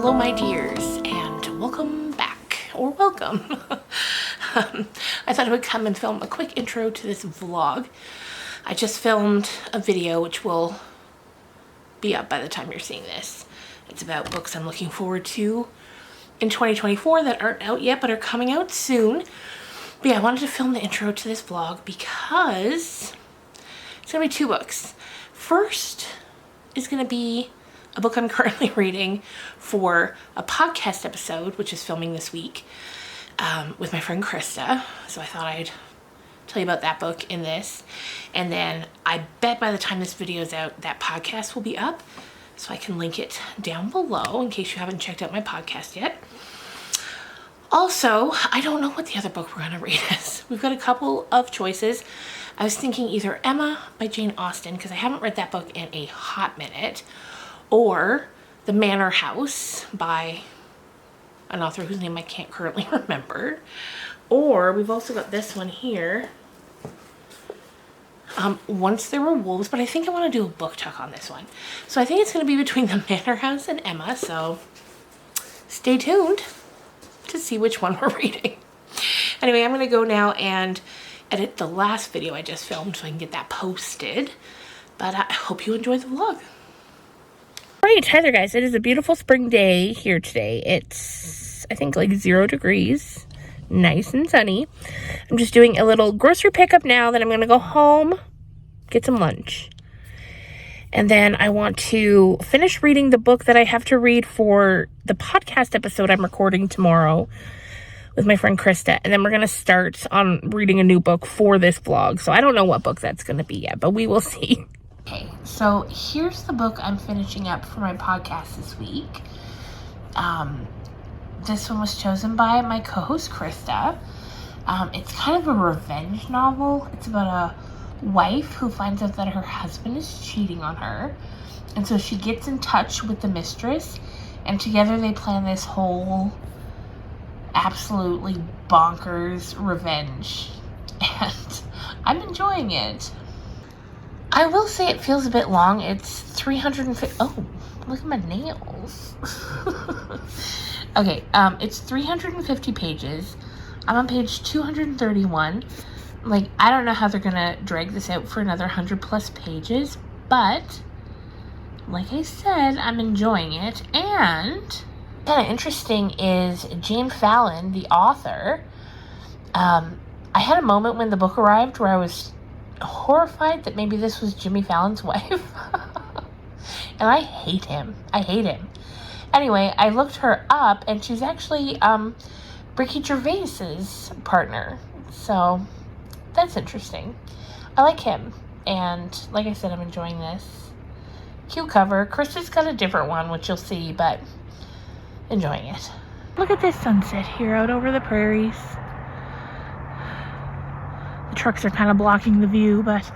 Hello my dears, and welcome back, or welcome. I thought I would come and film a quick intro to this vlog. I just filmed a video which will be up by the time you're seeing this. It's about books I'm looking forward to in 2024 that aren't out yet but are coming out soon. But yeah, I wanted to film the intro to this vlog because it's gonna be two books. First is gonna be a book I'm currently reading for a podcast episode, which is filming this week with my friend Krista. So I thought I'd tell you about that book in this. And then I bet by the time this video is out, that podcast will be up. So I can link it down below in case you haven't checked out my podcast yet. Also, I don't know what the other book we're going to read is. We've got a couple of choices. I was thinking either Emma by Jane Austen, because I haven't read that book in a hot minute, or The Manor House by an author whose name I can't currently remember. Or we've also got this one here, Once There Were Wolves, but I think I want to do a book talk on this one. So I think it's going to be between The Manor House and Emma, so stay tuned to see which one we're reading. Anyway, I'm going to go now and edit the last video I just filmed so I can get that posted. But I hope you enjoy the vlog. Right, hi there guys. It is a beautiful spring day here today. It's, I think, like 0 degrees. Nice and sunny. I'm just doing a little grocery pickup now. Then I'm going to go home, get some lunch. And then I want to finish reading the book that I have to read for the podcast episode I'm recording tomorrow with my friend Krista. And then we're going to start on reading a new book for this vlog. So I don't know what book that's going to be yet, but we will see. Okay, so here's the book I'm finishing up for my podcast this week. This one was chosen by my co-host Krista. It's kind of a revenge novel. It's about a wife who finds out that her husband is cheating on her. And so she gets in touch with the mistress, and together they plan this whole absolutely bonkers revenge. And I'm enjoying it. I will say it feels a bit long. It's 350. Oh, look at my nails. Okay, it's 350 pages. I'm on page 231. Like, I don't know how they're gonna drag this out for another 100 plus pages, but like I said, I'm enjoying it. And kind of interesting is Jane Fallon, the author. I had a moment when the book arrived where I was horrified that maybe this was Jimmy Fallon's wife. And I hate him. Anyway, I looked her up, and she's actually Ricky Gervais's partner. So that's interesting. I like him, and like I said, I'm enjoying this. Cute cover. Krista's got a different one, which you'll see, but enjoying it. Look at this sunset here out over the prairies. The trucks are kind of blocking the view, but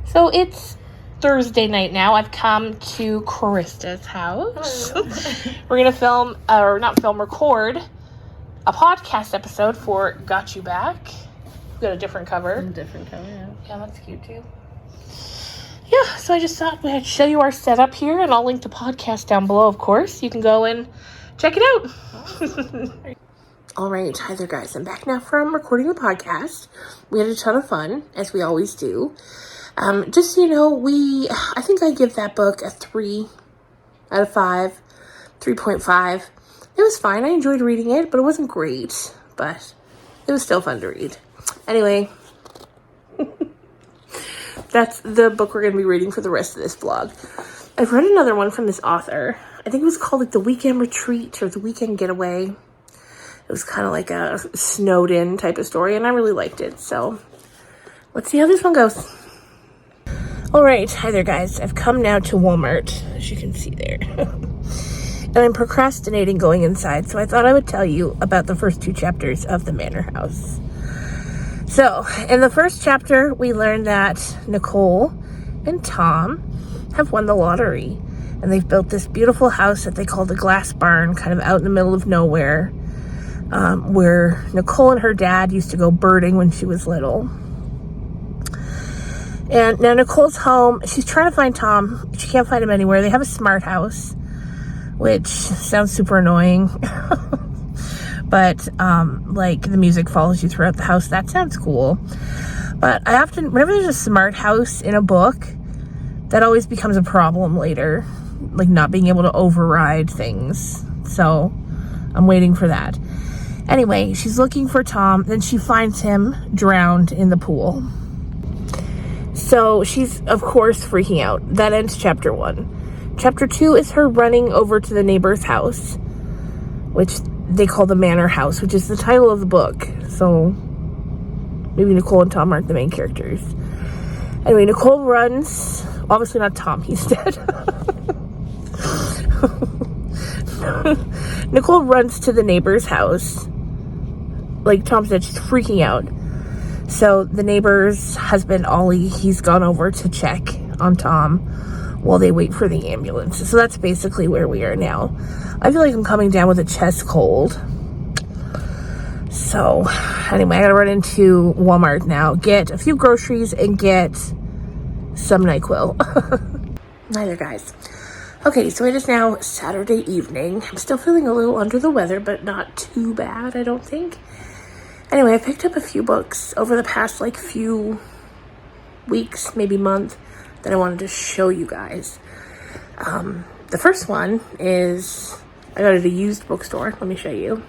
so it's Thursday night now. I've come to Krista's house. We're gonna record a podcast episode for Got You Back. We've got a different cover. Yeah, that's cute too. Yeah, so I just thought I'd show you our setup here, and I'll link the podcast down below, of course. You can go and check it out. All right, hi there guys. I'm back now from recording the podcast. We had a ton of fun, as we always do. Just so you know, I think I give that book a 3 out of 5, 3.5. It was fine. I enjoyed reading it, but it wasn't great, but it was still fun to read. Anyway, that's the book we're going to be reading for the rest of this vlog. I've read another one from this author. I think it was called like The Weekend Retreat or The Weekend Getaway. It was kind of like a snowed in type of story, and I really liked it. So let's see how this one goes. All right, hi there guys. I've come now to Walmart, as you can see there. And I'm procrastinating going inside, so I thought I would tell you about the first 2 chapters of The Manor House. So in the first chapter, we learn that Nicole and Tom have won the lottery, and they've built this beautiful house that they call the Glass Barn, kind of out in the middle of nowhere, where Nicole and her dad used to go birding when she was little. And now Nicole's home. She's trying to find Tom. She can't find him anywhere. They have a smart house, which sounds super annoying. But, like, the music follows you throughout the house. That sounds cool. But I often, whenever there's a smart house in a book, that always becomes a problem later. Like, not being able to override things. So, I'm waiting for that. Anyway, she's looking for Tom. Then she finds him drowned in the pool. So, she's, of course, freaking out. That ends chapter 1. Chapter 2 is her running over to the neighbor's house, which they call the Manor house, which is the title of the book. So, maybe Nicole and Tom aren't the main characters. Anyway, Nicole runs. Obviously not Tom, he's dead. Nicole runs to the neighbor's house. Like Tom said, she's freaking out. So the neighbor's husband, Ollie, he's gone over to check on Tom while they wait for the ambulance. So that's basically where we are now. I feel like I'm coming down with a chest cold. So anyway, I gotta run into Walmart now, get a few groceries, and get some NyQuil. Neither, guys. Okay, so it is now Saturday evening. I'm still feeling a little under the weather, but not too bad, I don't think. Anyway, I picked up a few books over the past, like, few weeks, maybe month, that I wanted to show you guys. The first one is, I got it at a used bookstore. Let me show you.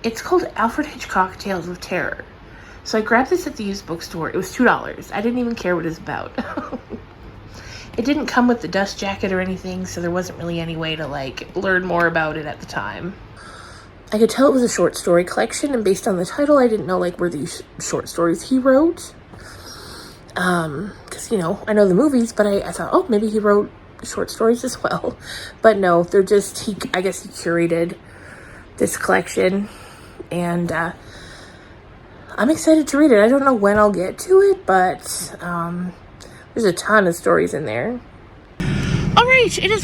It's called Alfred Hitchcock Tales of Terror. So I grabbed this at the used bookstore. It was $2. I didn't even care what it was about. It didn't come with the dust jacket or anything, so there wasn't really any way to, like, learn more about it at the time. I could tell it was a short story collection, and based on the title, I didn't know, like, were these short stories he wrote. Because, you know, I know the movies, but I thought, oh, maybe he wrote short stories as well. But no, they're just, I guess he curated this collection, and I'm excited to read it. I don't know when I'll get to it, but there's a ton of stories in there. All right, it is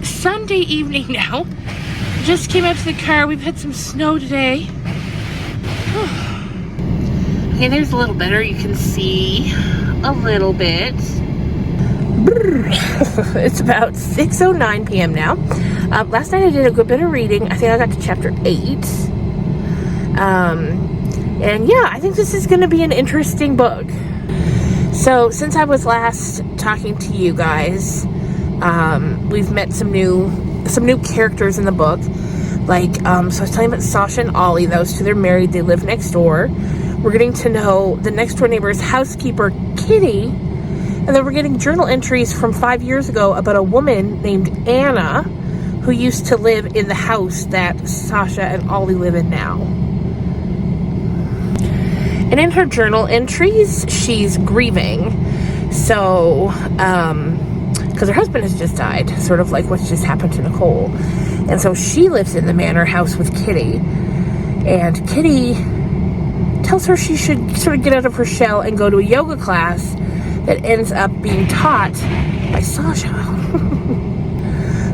Sunday evening now. Just came out to the car. We've had some snow today. Okay, there's a little better. You can see a little bit. It's about 6:09 p.m. now. Last night I did a good bit of reading. I think I got to chapter 8. And yeah, I think this is going to be an interesting book. So since I was last talking to you guys, we've met some new characters in the book. Like, so I was telling you about Sasha and Ollie. Those two, they're married. They live next door. We're getting to know the next door neighbor's housekeeper, Kitty. And then we're getting journal entries from 5 years ago about a woman named Anna who used to live in the house that Sasha and Ollie live in now. And in her journal entries, she's grieving. So, because her husband has just died, sort of like what's just happened to Nicole. And so she lives in the Manor house with Kitty. And Kitty tells her she should sort of get out of her shell and go to a yoga class that ends up being taught by Sasha.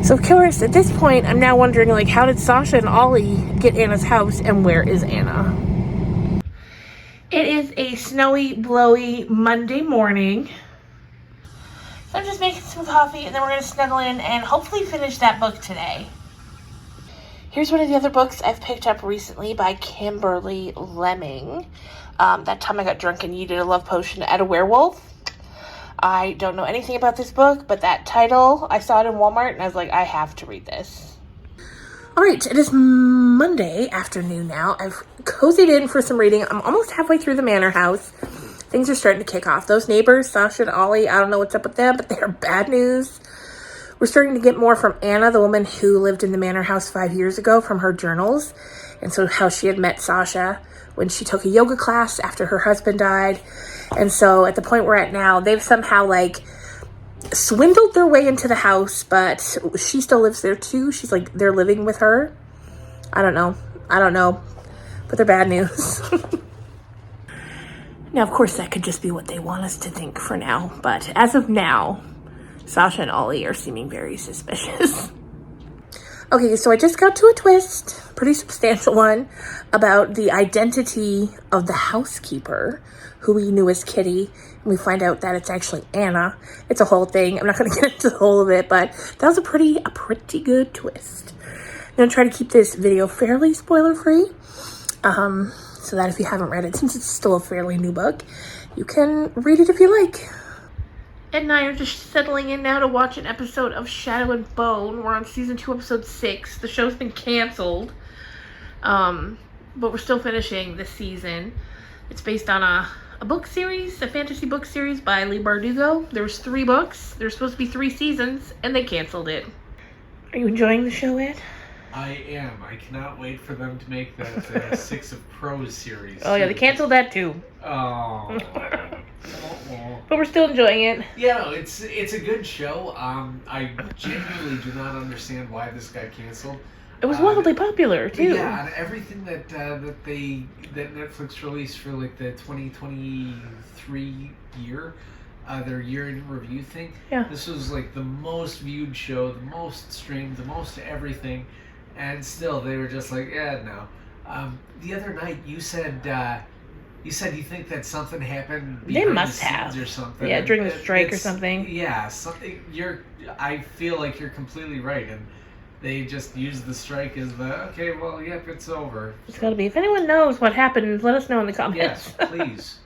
So, of course, at this point, I'm now wondering, like, how did Sasha and Ollie get Anna's house, and where is Anna? It is a snowy, blowy Monday morning. So I'm just making some coffee, and then we're going to snuggle in and hopefully finish that book today. Here's one of the other books I've picked up recently by Kimberly Lemming. That time I got drunk and yeeted a love potion at a werewolf. I don't know anything about this book, but that title, I saw it in Walmart, and I was like, I have to read this. All right, it is Monday afternoon now. I've cozied in for some reading. I'm almost halfway through the Manor house. Things are starting to kick off. Those neighbors, Sasha and Ollie, I don't know what's up with them, but they're bad news. We're starting to get more from Anna, the woman who lived in the Manor house 5 years ago, from her journals. And so how she had met Sasha when she took a yoga class after her husband died. And so at the point we're at now, they've somehow, like, swindled their way into the house, but she still lives there too. She's like, they're living with her. I don't know, but they're bad news. Now, of course, that could just be what they want us to think for now, but as of now, Sasha and Ollie are seeming very suspicious. Okay, so I just got to a twist, pretty substantial one, about the identity of the housekeeper who we knew as Kitty. And we find out that it's actually Anna. It's a whole thing. I'm not going to get into the whole of it, but that was a pretty good twist. I'm going to try to keep this video fairly spoiler-free, so that if you haven't read it, since it's still a fairly new book, you can read it if you like. Ed and I are just settling in now to watch an episode of Shadow and Bone. We're on season 2, episode 6. The show's been canceled, but we're still finishing this season. It's based on a book series, a fantasy book series by Leigh Bardugo. There was 3 books. There's supposed to be 3 seasons, and they canceled it. Are you enjoying the show, Ed? I am. I cannot wait for them to make that 6 of Crows series. Oh yeah, they canceled that too. Oh. But we're still enjoying it. Yeah, no, it's a good show. I genuinely do not understand why this got canceled. It was wildly popular too. Yeah, and everything that Netflix released for like the 2023 year, their year in review thing. Yeah. This was like the most viewed show, the most streamed, the most everything, and still they were just like, yeah, no. The other night you said you think that something happened behind they must the scenes have or something. Yeah, during the strike or something. Yeah, something. I feel like you're completely right, and they just use the strike as the okay. Well, yep, it's over. It's got to be. If anyone knows what happened, let us know in the comments. Yes, please.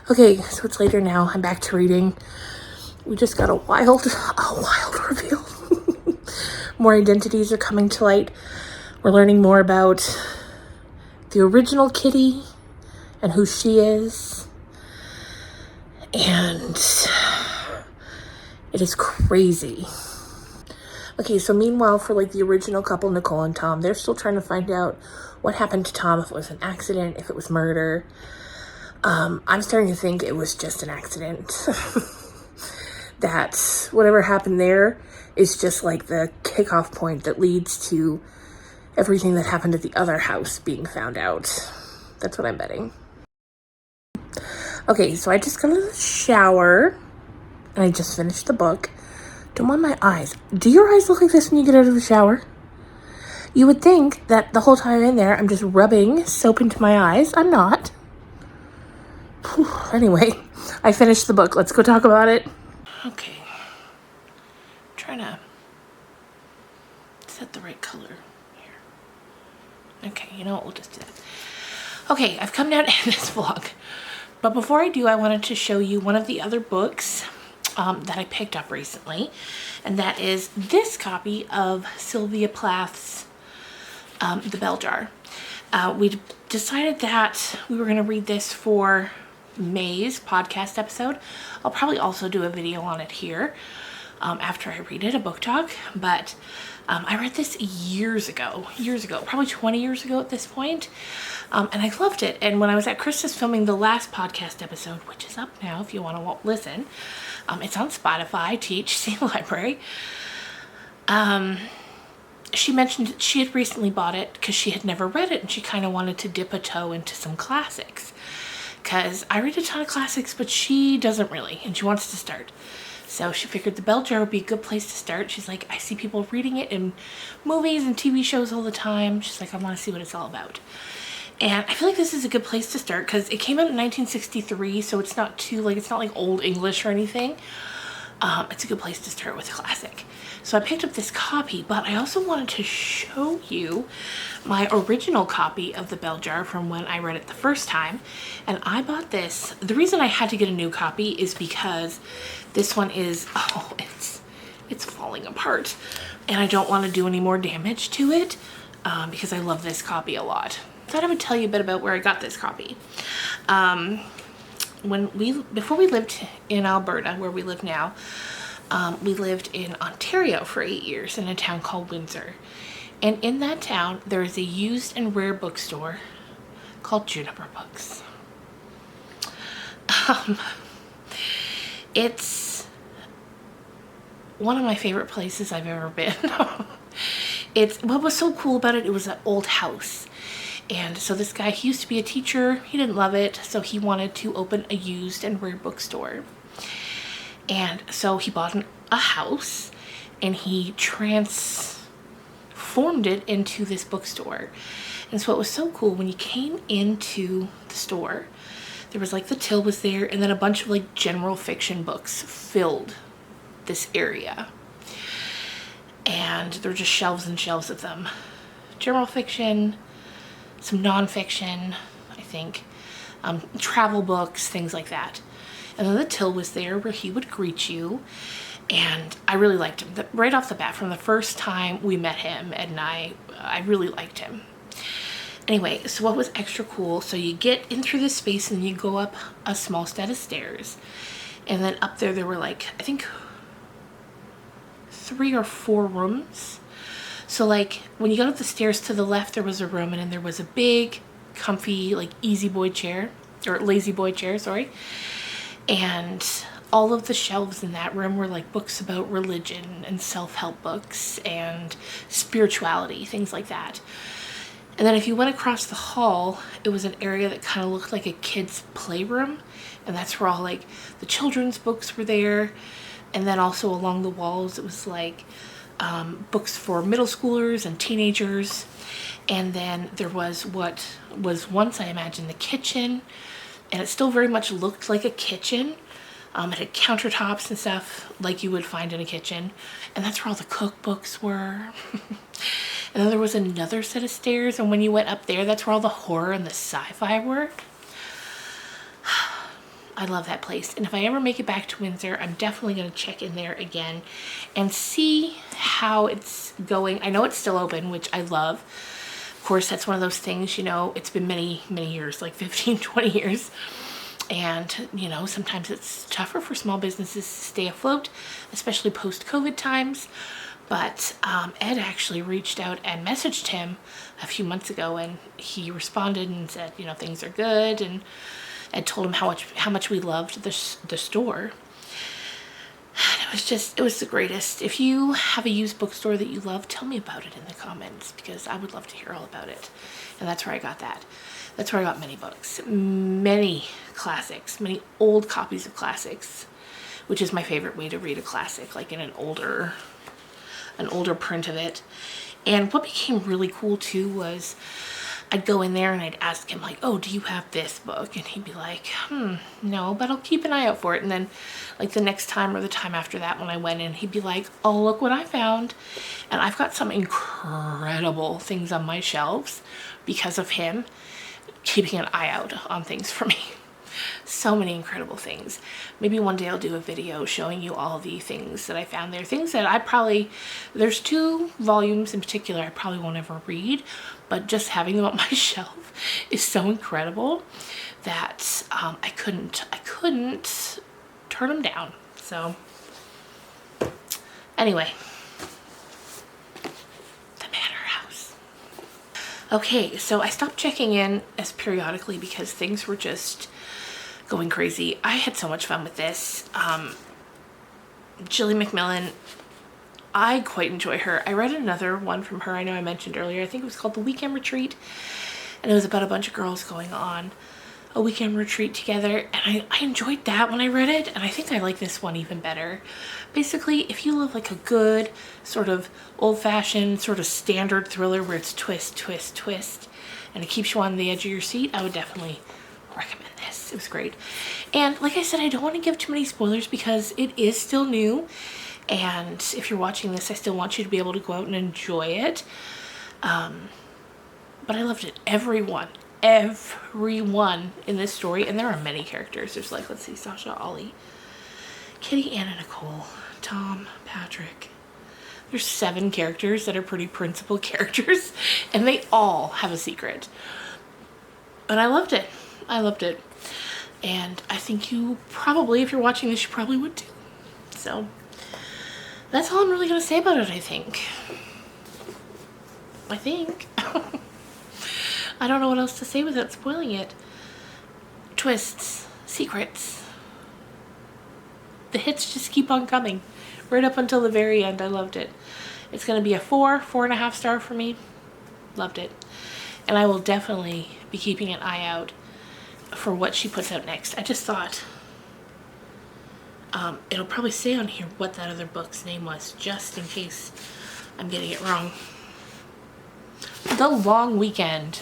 Okay, so it's later now. I'm back to reading. We just got a wild reveal. More identities are coming to light. We're learning more about the original Kitty and who she is. And it is crazy. Okay, so meanwhile, for like the original couple, Nicole and Tom, they're still trying to find out what happened to Tom, if it was an accident, if it was murder. I'm starting to think it was just an accident. That whatever happened there is just like the kickoff point that leads to everything that happened at the other house being found out. That's what I'm betting. Okay, so I just got out of the shower and I just finished the book. Don't mind my eyes. Do your eyes look like this when you get out of the shower? You would think that the whole time in there I'm just rubbing soap into my eyes. I'm not. Anyway, I finished the book. Let's go talk about it. Okay. I'm trying to set the right color here. Okay, you know what? We'll just do that. Okay, I've come down to end this vlog. But before I do, I wanted to show you one of the other books that I picked up recently. And that is this copy of Sylvia Plath's The Bell Jar. We decided that we were going to read this for May's podcast episode. I'll probably also do a video on it here after I read it, a book talk. But I read this years ago, probably 20 years ago at this point. And I loved it. And when I was at Krista's filming the last podcast episode, which is up now if you want to listen, it's on Spotify, THC Library. She mentioned that she had recently bought it because she had never read it and she kind of wanted to dip a toe into some classics. Because I read a ton of classics, but she doesn't really, and she wants to start. So she figured The Bell Jar would be a good place to start. She's like, I see people reading it in movies and TV shows all the time. She's like, I want to see what it's all about. And I feel like this is a good place to start because it came out in 1963, so it's not too, like, it's not like Old English or anything. It's a good place to start with a classic. So I picked up this copy, but I also wanted to show you my original copy of The Bell Jar from when I read it the first time. And I bought this. The reason I had to get a new copy is because this one is, it's falling apart. And I don't want to do any more damage to it because I love this copy a lot. I thought I would tell you a bit about where I got this copy. Before we lived in Alberta, where we live now, we lived in Ontario for 8 years in a town called Windsor. And in that town, there is a used and rare bookstore called Juniper Books. It's one of my favorite places I've ever been. What was so cool about it, it was an old house. And so this guy, he used to be a teacher. He didn't love it, so he wanted to open a used and rare bookstore. And so he bought a house and he transformed it into this bookstore. And so it was so cool when you came into the store, there was like the till was there, and then a bunch of like general fiction books filled this area. And there were just shelves and shelves of them. General fiction, some nonfiction, I think, travel books, things like that. And then the till was there where he would greet you. And I really liked him. Right off the bat, from the first time we met him, Ed and I really liked him. Anyway, so what was extra cool, so you get in through this space and you go up a small set of stairs. And then up there were like, I think 3 or 4 rooms. So like when you got up the stairs to the left, there was a room, and then there was a big, comfy, like easy boy chair, or lazy boy chair, sorry. And all of the shelves in that room were like books about religion and self-help books and spirituality, things like that. And then if you went across the hall, it was an area that kind of looked like a kid's playroom. And that's where all like the children's books were there. And then also along the walls, it was like books for middle schoolers and teenagers. And then there was what was once, I imagine, the kitchen. And it still very much looked like a kitchen. It had countertops and stuff like you would find in a kitchen. And that's where all the cookbooks were. And then there was another set of stairs. And when you went up there, that's where all the horror and the sci-fi were. I love that place. And if I ever make it back to Windsor, I'm definitely going to check in there again and see how it's going. I know it's still open, which I love. Of course, that's one of those things, you know, it's been many, many years, like 15, 20 years. And, you know, sometimes it's tougher for small businesses to stay afloat, especially post-COVID times. But Ed actually reached out and messaged him a few months ago, and he responded and said, you know, things are good. And Ed told him how much we loved the store. And it was the greatest. If you have a used bookstore that you love, tell me about it in the comments, because I would love to hear all about it. And that's where I got that. That's where I got many books, many classics, many old copies of classics, which is my favorite way to read a classic, like in an older print of it. And what became really cool too was I'd go in there and I'd ask him like, oh, do you have this book? And he'd be like, no, but I'll keep an eye out for it. And then like the next time or the time after that, when I went in, he'd be like, oh, look what I found. And I've got some incredible things on my shelves because of him keeping an eye out on things for me. So many incredible things. Maybe one day I'll do a video showing you all the things that I found there. Things that there's 2 volumes in particular I probably won't ever read, but just having them on my shelf is so incredible that I couldn't turn them down. So anyway, the Manor House. Okay, so I stopped checking in as periodically because things were just going crazy. I had so much fun with this. Jilly McMillan, I quite enjoy her. I read another one from her I know I mentioned earlier. I think it was called The Weekend Retreat. And it was about a bunch of girls going on a weekend retreat together. And I enjoyed that when I read it. And I think I like this one even better. Basically, if you love like a good sort of old-fashioned sort of standard thriller where it's twist, twist, twist, and it keeps you on the edge of your seat, I would definitely recommend this. It was great. And like I said, I don't want to give too many spoilers because it is still new, and if you're watching this, I still want you to be able to go out and enjoy it. But I loved it. Everyone in this story, and there are many characters. There's like, let's see, Sasha, Ollie, Kitty, Anna, Nicole, Tom, Patrick. There's 7 characters that are pretty principal characters, and they all have a secret. And I loved it. I loved it. And I think you probably, if you're watching this, you probably would too. So that's all I'm really going to say about it, I think. I don't know what else to say without spoiling it. Twists, secrets. The hits just keep on coming. Right up until the very end, I loved it. It's going to be a 4.5 star for me. Loved it. And I will definitely be keeping an eye out for what she puts out next. I just thought it'll probably say on here what that other book's name was, just in case I'm getting it wrong. The Long Weekend.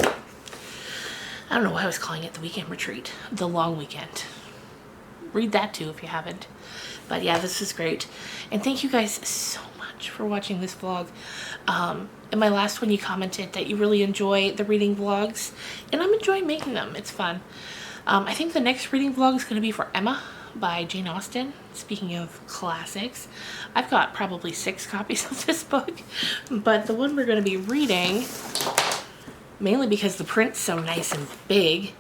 I don't know why I was calling it The Weekend Retreat. The Long Weekend. Read that too if you haven't. But yeah, this is great. And thank you guys so much for watching this vlog. In my last one you commented that you really enjoy the reading vlogs, and I'm enjoying making them. It's fun. I think the next reading vlog is going to be for Emma by Jane Austen. Speaking of classics, I've got probably 6 copies of this book, but the one we're going to be reading, mainly because the print's so nice and big,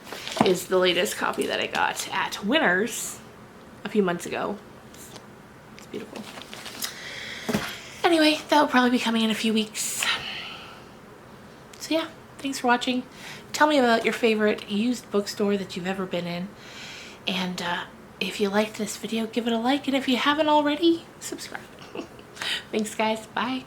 is the latest copy that I got at Winners a few months ago. It's beautiful. Anyway, that will probably be coming in a few weeks. So yeah, thanks for watching. Tell me about your favorite used bookstore that you've ever been in. And if you liked this video, give it a like. And if you haven't already, subscribe. Thanks guys. Bye.